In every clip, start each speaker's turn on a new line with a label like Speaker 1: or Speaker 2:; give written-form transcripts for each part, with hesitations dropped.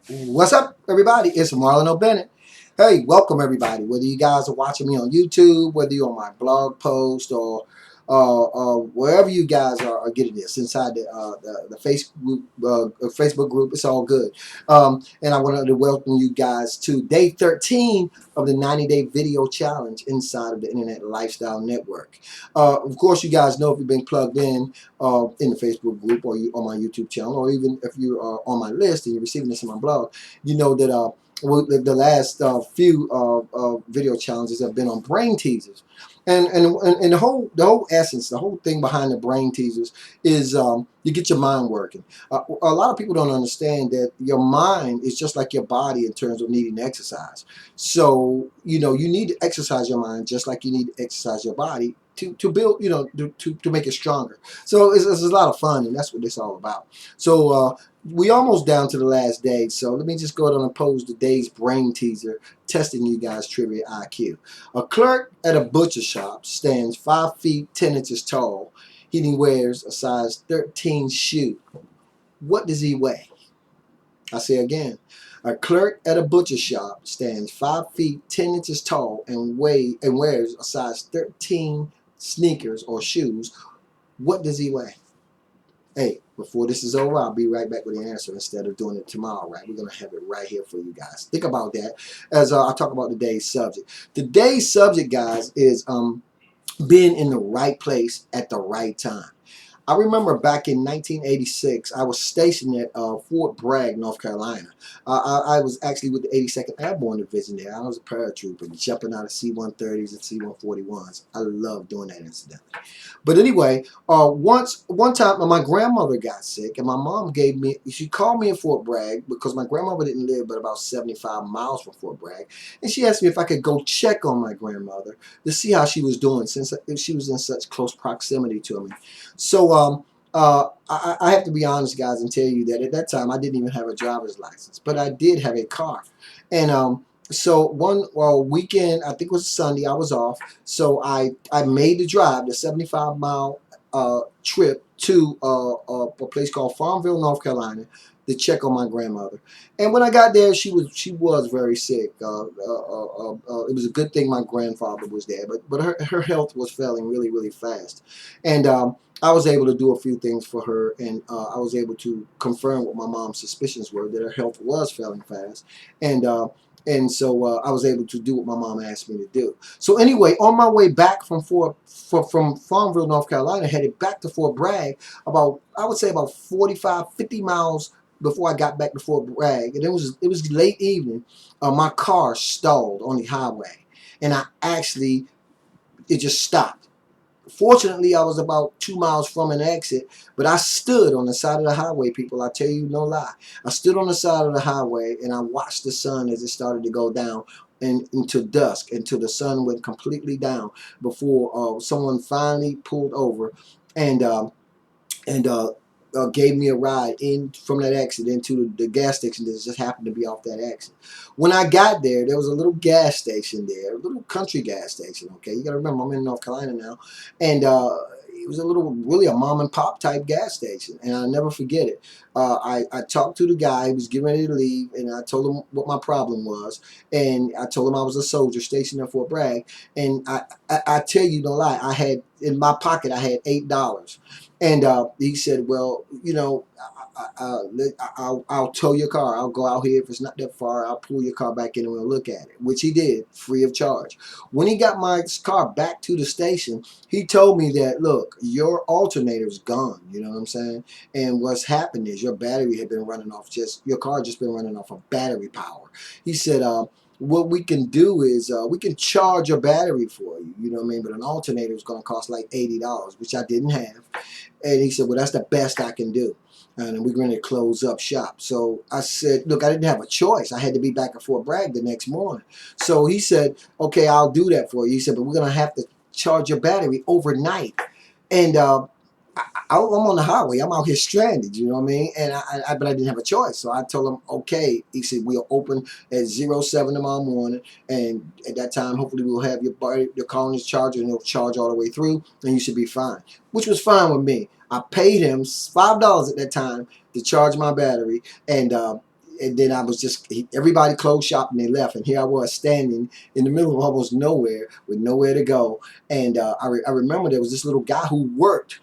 Speaker 1: What's up, everybody? It's Marlon O.Bennett. Hey, welcome, everybody. Whether you guys are watching me on YouTube, whether you're on my blog post, or wherever you guys are getting this inside the Facebook group, it's all good. And I wanted to welcome you guys to day 13 of the 90-day video challenge inside of the Internet Lifestyle Network. Of course, you guys know if you've been plugged in the Facebook group or you on my YouTube channel, or even if you are on my list and you're receiving this in my blog, you know that the last few video challenges have been on brain teasers, and the whole essence, the whole thing behind the brain teasers is you get your mind working. A lot of people don't understand that your mind is just like your body in terms of needing exercise. So you need to exercise your mind just like you need to exercise your body to build, to make it stronger. So it's a lot of fun, and that's what it's all about. So we almost down to the last day, so let me just go ahead and pose today's brain teaser, testing you guys' trivia IQ. A clerk at a butcher shop stands 5 feet 10 inches tall. He wears a size 13 shoe. What does he weigh? I say again. A clerk at a butcher shop stands 5 feet 10 inches tall and wears a size 13 sneakers or shoes. What does he weigh? Hey, before this is over, I'll be right back with the answer instead of doing it tomorrow, right? We're going to have it right here for you guys. Think about that as I talk about today's subject. Today's subject, guys, is being in the right place at the right time. I remember back in 1986, I was stationed at Fort Bragg, North Carolina. I was actually with the 82nd Airborne Division there. I was a paratrooper, jumping out of C-130s and C-141s. I love doing that incidentally. But anyway, one time my grandmother got sick, and my mom she called me in Fort Bragg because my grandmother didn't live but about 75 miles from Fort Bragg. And she asked me if I could go check on my grandmother to see how she was doing since she was in such close proximity to me. So I have to be honest, guys, and tell you that at that time I didn't even have a driver's license, but I did have a car. And so one weekend, I think it was Sunday, I was off. So I made the drive, the 75-mile trip to a place called Farmville, North Carolina, to check on my grandmother. And when I got there, she was very sick. It was a good thing my grandfather was there, but her health was failing really, really fast. And I was able to do a few things for her, and I was able to confirm what my mom's suspicions were, that her health was failing fast. And so I was able to do what my mom asked me to do. So anyway, on my way back from Farmville, North Carolina, headed back to Fort Bragg, I would say about 45, 50 miles before I got back to Fort Bragg, and it was late evening. My car stalled on the highway, and it just stopped. Fortunately, I was about 2 miles from an exit, but I stood on the side of the highway, people. I tell you no lie. I stood on the side of the highway, and I watched the sun as it started to go down into dusk, until the sun went completely down before someone finally pulled over and and gave me a ride in from that exit into the gas station that just happened to be off that exit. When I got there, there was a little gas station there, a little country gas station. Okay, you got to remember I'm in North Carolina now, and it was really a mom and pop type gas station, and I'll never forget it. I talked to the guy who was getting ready to leave, and I told him what my problem was, and I told him I was a soldier stationed at Fort Bragg, and I tell you no lie, I had in my pocket I had $8. And he said, well, I'll tow your car. I'll go out here. If it's not that far, I'll pull your car back in and we'll look at it, which he did, free of charge. When he got my car back to the station, he told me that, look, your alternator's gone. You know what I'm saying? And what's happened is your battery had been running off, your car just been running off of battery power. He said, what we can do is we can charge your battery for you, you know what I mean? But an alternator is going to cost like $80, which I didn't have. And he said, well, that's the best I can do. And we're going to close up shop. So I said, look, I didn't have a choice. I had to be back at Fort Bragg the next morning. So he said, okay, I'll do that for you. He said, but we're going to have to charge your battery overnight. And I'm on the highway. I'm out here stranded, you know what I mean? And but I didn't have a choice. So I told him, okay. He said, we'll open at 07 tomorrow morning. And at that time, hopefully we'll have your car on its charger, and it'll charge all the way through, and you should be fine, which was fine with me. I paid him $5 at that time to charge my battery. And and then I was just, everybody closed shop and they left. And here I was standing in the middle of almost nowhere with nowhere to go. And I remember there was this little guy who worked.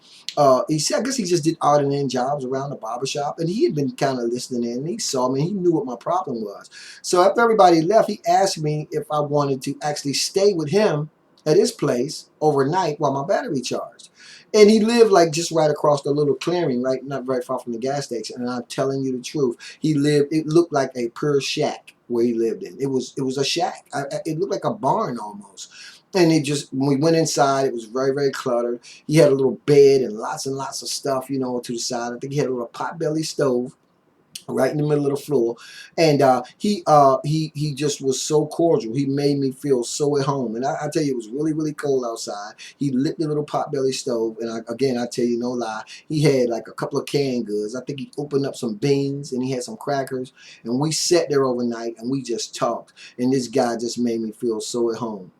Speaker 1: He said, I guess he just did odd and end jobs around the barber shop. And he had been kind of listening in. And he saw me. And he knew what my problem was. So after everybody left, he asked me if I wanted to actually stay with him at his place overnight while my battery charged. And he lived like just right across the little clearing, right, not very far from the gas station. And I'm telling you the truth, he lived. It looked like a pure shack where he lived in. It was a shack. It looked like a barn almost. And it just, when we went inside, it was very, very cluttered. He had a little bed and lots of stuff, you know, to the side. I think he had a little potbelly stove right in the middle of the floor. And he just was so cordial. He made me feel so at home. And I tell you, it was really, really cold outside. He lit the little potbelly stove. And I tell you, no lie, he had like a couple of canned goods. I think he opened up some beans and he had some crackers. And we sat there overnight and we just talked. And this guy just made me feel so at home.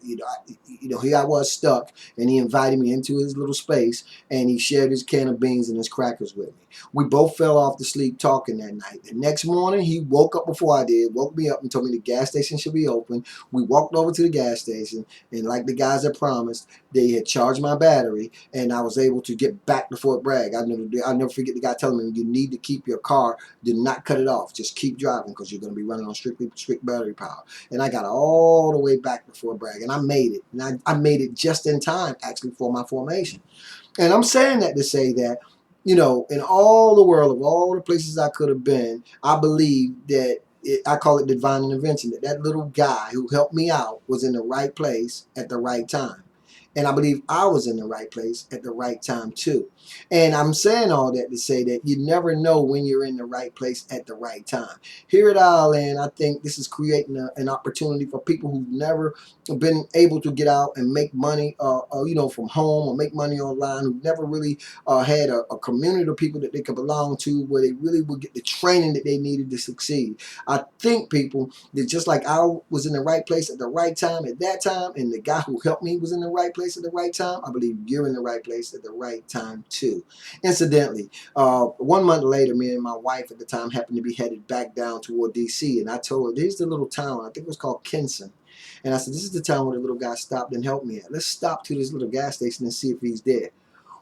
Speaker 1: Here I was stuck, and he invited me into his little space, and he shared his can of beans and his crackers with me. We both fell off to sleep talking that night. The next morning, he woke up before I did, woke me up and told me the gas station should be open. We walked over to the gas station, and like the guys had promised, they had charged my battery, and I was able to get back to Fort Bragg. I'll never forget the guy telling me, you need to keep your car, do not cut it off. Just keep driving because you're going to be running on strict battery power. And I got all the way back to Fort Bragg, and I made it. And I made it just in time, actually, for my formation. And I'm saying that to say that, in all the world, of all the places I could have been, I believe that I call it divine intervention, that little guy who helped me out was in the right place at the right time. And I believe I was in the right place at the right time too. And I'm saying all that to say that you never know when you're in the right place at the right time. Here at Island, I think this is creating an opportunity for people who've never been able to get out and make money, from home, or make money online, who've never really had a community of people that they could belong to, where they really would get the training that they needed to succeed. I think, people, that just like I was in the right place at the right time at that time, and the guy who helped me was in the right place at the right time, I believe you're in the right place at the right time too. Incidentally, 1 month later, me and my wife at the time happened to be headed back down toward DC, and I told her, there's the little town, I think it was called Kinson. And I said, this is the town where the little guy stopped and helped me at. Let's stop to this little gas station and see if he's there.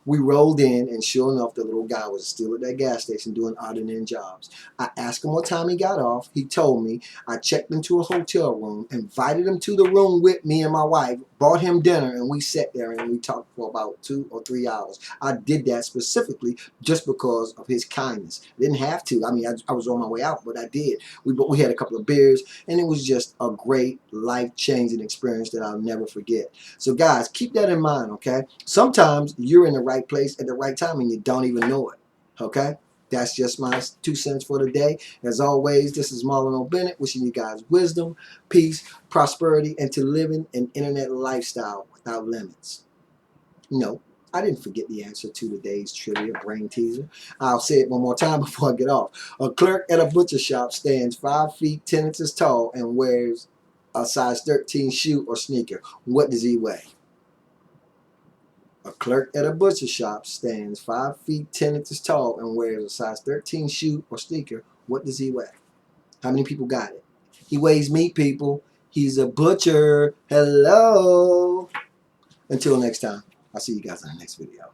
Speaker 1: We rolled in, and sure enough, the little guy was still at that gas station doing odd and end jobs. I asked him what time he got off. He told me. I checked into a hotel room, invited him to the room with me and my wife, bought him dinner, and we sat there and we talked for about 2 or 3 hours. I did that specifically just because of his kindness. Didn't have to. I mean, I was on my way out, but I did. We had a couple of beers, and it was just a great life-changing experience that I'll never forget. So guys, keep that in mind, okay? Sometimes you're in the right place at the right time and you don't even know it, okay? That's just my 2 cents for the day. As always, this is Marlon O.Bennett wishing you guys wisdom, peace, prosperity, and to living an internet lifestyle without limits. No, I didn't forget the answer to today's trivia brain teaser. I'll say it one more time before I get off. A clerk at a butcher shop stands 5 feet 10 inches tall and wears a size 13 shoe or sneaker. What does he weigh? A clerk at a butcher shop stands 5 feet 10 inches tall and wears a size 13 shoe or sneaker. What does he weigh? How many people got it? He weighs meat, people. He's a butcher. Hello. Until next time, I'll see you guys in the next video.